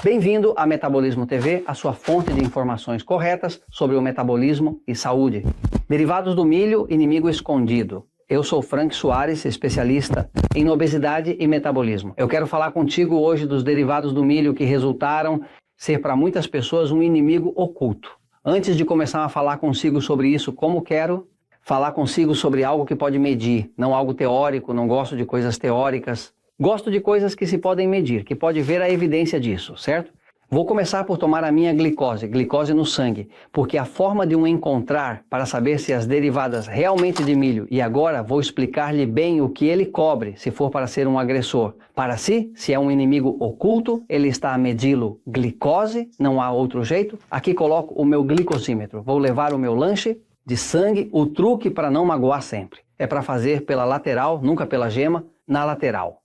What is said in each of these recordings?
Bem-vindo a Metabolismo TV, a sua fonte de informações corretas sobre o metabolismo e saúde. Derivados do milho, inimigo escondido. Eu sou Frank Soares, especialista em obesidade e metabolismo. Eu quero falar contigo hoje dos derivados do milho que resultaram ser para muitas pessoas um inimigo oculto. Antes de começar a falar consigo sobre isso, como quero falar consigo sobre algo que pode medir, não algo teórico, não gosto de coisas teóricas. Gosto de coisas que se podem medir, que pode ver a evidência disso, certo? Vou começar por tomar a minha glicose no sangue, porque a forma de encontrar para saber se as derivadas realmente de milho, e agora vou explicar-lhe bem o que ele cobre, se for para ser um agressor. Para si, se é um inimigo oculto, ele está a medi-lo glicose, não há outro jeito. Aqui coloco o meu glicosímetro, vou levar o meu lanche de sangue, o truque para não magoar sempre. É para fazer pela lateral, nunca pela gema, na lateral.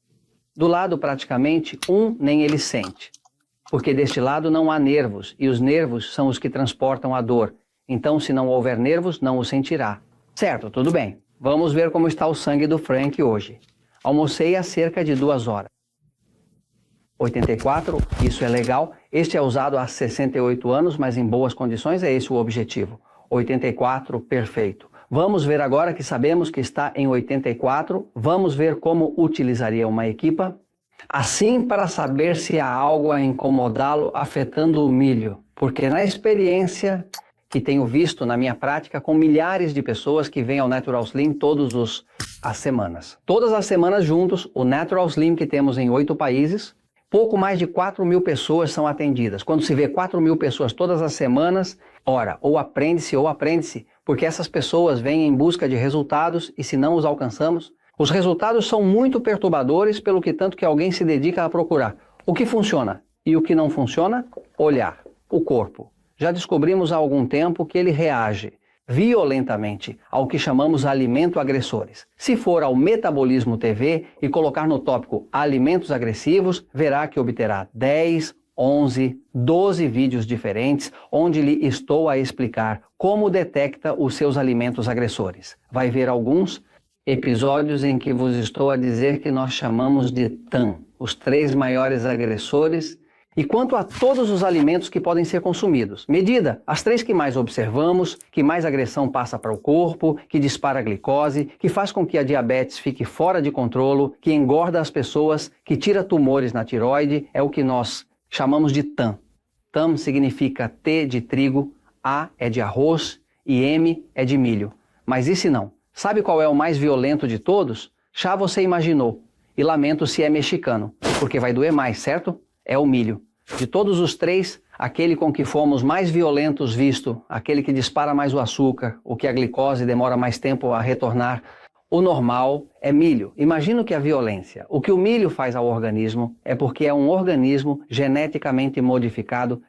Do lado praticamente nem ele sente, porque deste lado não há nervos, e os nervos são os que transportam a dor. Então, se não houver nervos, não o sentirá. Certo, tudo bem. Vamos ver como está o sangue do Frank hoje. Almocei há cerca de 2 horas. 84, isso é legal. Este é usado há 68 anos, mas em boas condições, é esse o objetivo. 84, perfeito. Vamos ver agora que sabemos que está em 84, vamos ver como utilizaria uma equipa, assim para saber se há algo a incomodá-lo afetando o milho, porque na experiência que tenho visto na minha prática com milhares de pessoas que vêm ao Natural Slim todas as semanas. Todas as semanas juntos, o Natural Slim que temos em 8 países, pouco mais de 4.000 pessoas são atendidas. Quando se vê 4.000 pessoas todas as semanas, ora, ou aprende-se, porque essas pessoas vêm em busca de resultados e se não os alcançamos, os resultados são muito perturbadores pelo que tanto que alguém se dedica a procurar. O que funciona e o que não funciona? Olhar, o corpo. Já descobrimos há algum tempo que ele reage violentamente ao que chamamos alimento agressores. Se for ao Metabolismo TV e colocar no tópico alimentos agressivos, verá que obterá 10, 11, 12 vídeos diferentes onde lhe estou a explicar como detecta os seus alimentos agressores. Vai ver alguns episódios em que vos estou a dizer que nós chamamos de TAM, os 3 maiores agressores. E quanto a todos os alimentos que podem ser consumidos, medida, as 3 que mais observamos, que mais agressão passa para o corpo, que dispara a glicose, que faz com que a diabetes fique fora de controle, que engorda as pessoas, que tira tumores na tireoide, é o que nós chamamos de TAM. TAM significa T de trigo, A é de arroz e M é de milho. Mas e se não? Sabe qual é o mais violento de todos? Já você imaginou. E lamento se é mexicano, porque vai doer mais, certo? É o milho. De todos os 3, aquele com que fomos mais violentos visto, aquele que dispara mais o açúcar, o que a glicose demora mais tempo a retornar, o normal é milho. Imagino que a violência, o que o milho faz ao organismo é porque é um organismo geneticamente modificado.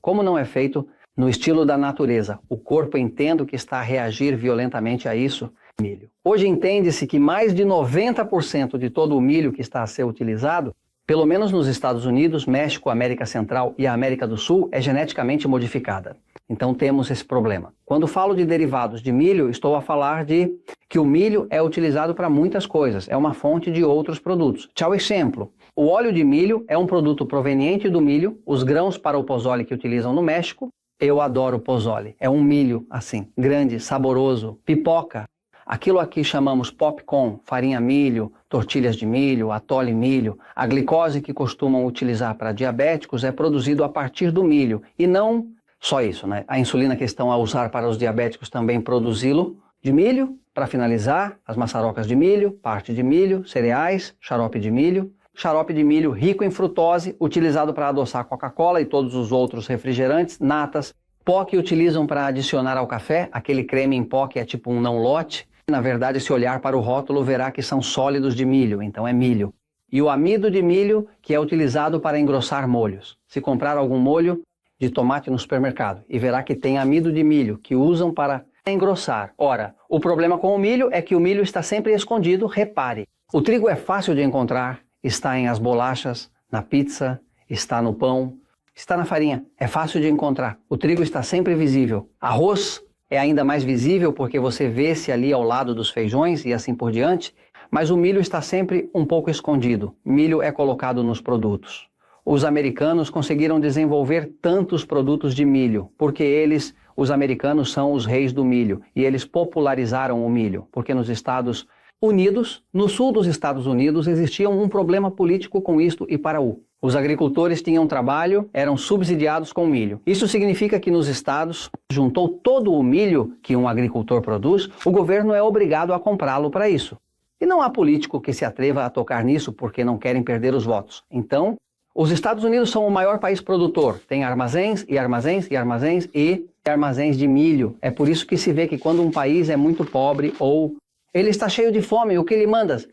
Como não é feito no estilo da natureza, o corpo entende que está a reagir violentamente a isso, milho. Hoje entende-se que mais de 90% de todo o milho que está a ser utilizado, pelo menos nos Estados Unidos, México, América Central e a América do Sul, é geneticamente modificada. Então temos esse problema. Quando falo de derivados de milho, estou a falar de que o milho é utilizado para muitas coisas, é uma fonte de outros produtos. Tchau, exemplo. O óleo de milho é um produto proveniente do milho, os grãos para o pozole que utilizam no México. Eu adoro pozole. É um milho assim, grande, saboroso, pipoca. Aquilo aqui chamamos popcorn, farinha milho, tortilhas de milho, atole milho. A glicose que costumam utilizar para diabéticos é produzido a partir do milho. E não só isso, né? A insulina que estão a usar para os diabéticos também produzi-lo de milho. Para finalizar, as maçarocas de milho, parte de milho, cereais, xarope de milho. Xarope de milho rico em frutose, utilizado para adoçar Coca-Cola e todos os outros refrigerantes, natas. Pó que utilizam para adicionar ao café, aquele creme em pó que é tipo um não lote. Na verdade, se olhar para o rótulo, verá que são sólidos de milho, então é milho. E o amido de milho, que é utilizado para engrossar molhos. Se comprar algum molho de tomate no supermercado, e verá que tem amido de milho, que usam para engrossar. Ora, o problema com o milho é que o milho está sempre escondido, repare. O trigo é fácil de encontrar, está em as bolachas, na pizza, está no pão, está na farinha, é fácil de encontrar. O trigo está sempre visível. Arroz é ainda mais visível porque você vê-se ali ao lado dos feijões e assim por diante, mas o milho está sempre um pouco escondido. Milho é colocado nos produtos. os americanos conseguiram desenvolver tantos produtos de milho? Porque os americanos são os reis do milho e eles popularizaram o milho, porque nos Estados Unidos, no sul dos Estados Unidos, existia um problema político com isto e para os agricultores tinham trabalho, eram subsidiados com milho. Isso significa que nos estados, juntou todo o milho que um agricultor produz, o governo é obrigado a comprá-lo para isso. E não há político que se atreva a tocar nisso porque não querem perder os votos. Então, os Estados Unidos são o maior país produtor. Tem armazéns e armazéns e armazéns e armazéns de milho. É por isso que se vê que quando um país é muito pobre ou ele está cheio de fome, o que lhe mandas?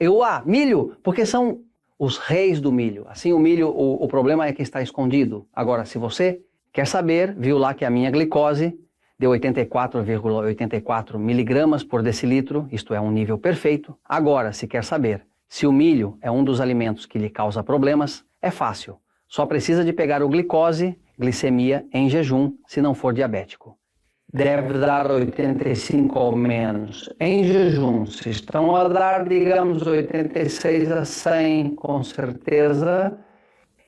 Milho, porque são os reis do milho. Assim, o milho, o problema é que está escondido. Agora, se você quer saber, viu lá que a minha glicose deu 84,84 miligramas por decilitro, isto é um nível perfeito. Agora, se quer saber se o milho é um dos alimentos que lhe causa problemas, é fácil. Só precisa de pegar o glicemia em jejum, se não for diabético. Deve dar 85 ou menos. Em jejum, se estão a dar, digamos, 86 a 100, com certeza,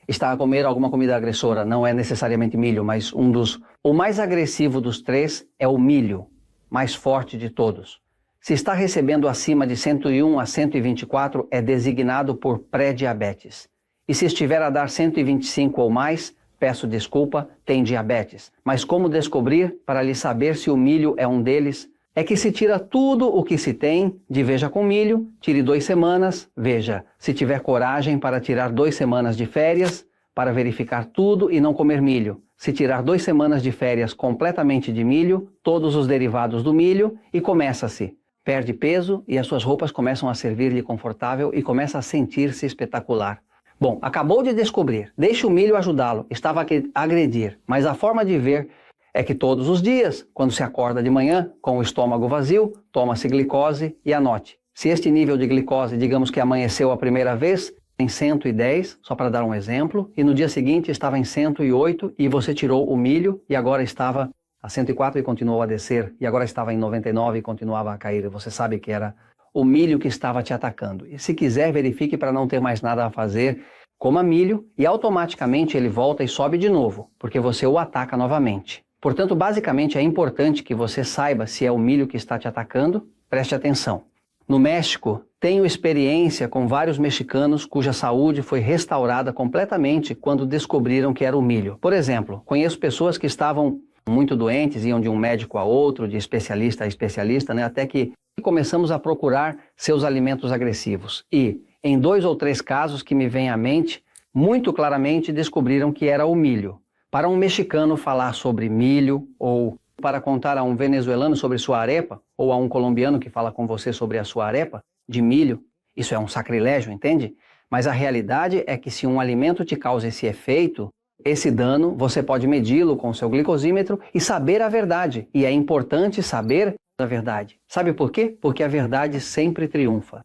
está a comer alguma comida agressora. Não é necessariamente milho, mas o mais agressivo dos três é o milho, mais forte de todos. Se está recebendo acima de 101 a 124, é designado por pré-diabetes. E se estiver a dar 125 ou mais, peço desculpa, tem diabetes. Mas como descobrir para lhe saber se o milho é um deles? É que se tira tudo o que se tem de veja com milho, tire 2 semanas, veja. Se tiver coragem para tirar 2 semanas de férias, para verificar tudo e não comer milho. Se tirar 2 semanas de férias completamente de milho, todos os derivados do milho e começa-se. Perde peso e as suas roupas começam a servir-lhe confortável e começa a sentir-se espetacular. Bom, acabou de descobrir, deixe o milho ajudá-lo, estava a agredir, mas a forma de ver é que todos os dias, quando se acorda de manhã, com o estômago vazio, toma-se glicose e anote. Se este nível de glicose, digamos que amanheceu a primeira vez, em 110, só para dar um exemplo, e no dia seguinte estava em 108 e você tirou o milho e agora estava a 104 e continuou a descer, e agora estava em 99 e continuava a cair, você sabe que era o milho que estava te atacando. E se quiser, verifique para não ter mais nada a fazer, coma milho e automaticamente ele volta e sobe de novo, porque você o ataca novamente. Portanto, basicamente é importante que você saiba se é o milho que está te atacando, preste atenção. No México, tenho experiência com vários mexicanos cuja saúde foi restaurada completamente quando descobriram que era o milho. Por exemplo, conheço pessoas que estavam muito doentes, iam de um médico a outro, de especialista a especialista, até que começamos a procurar seus alimentos agressivos. E, em 2 ou 3 casos que me vêm à mente, muito claramente descobriram que era o milho. Para um mexicano falar sobre milho, ou para contar a um venezuelano sobre sua arepa, ou a um colombiano que fala com você sobre a sua arepa de milho, isso é um sacrilégio, entende? Mas a realidade é que se um alimento te causa esse efeito, esse dano, você pode medi-lo com o seu glicosímetro e saber a verdade. E é importante saber a verdade. Sabe por quê? Porque a verdade sempre triunfa.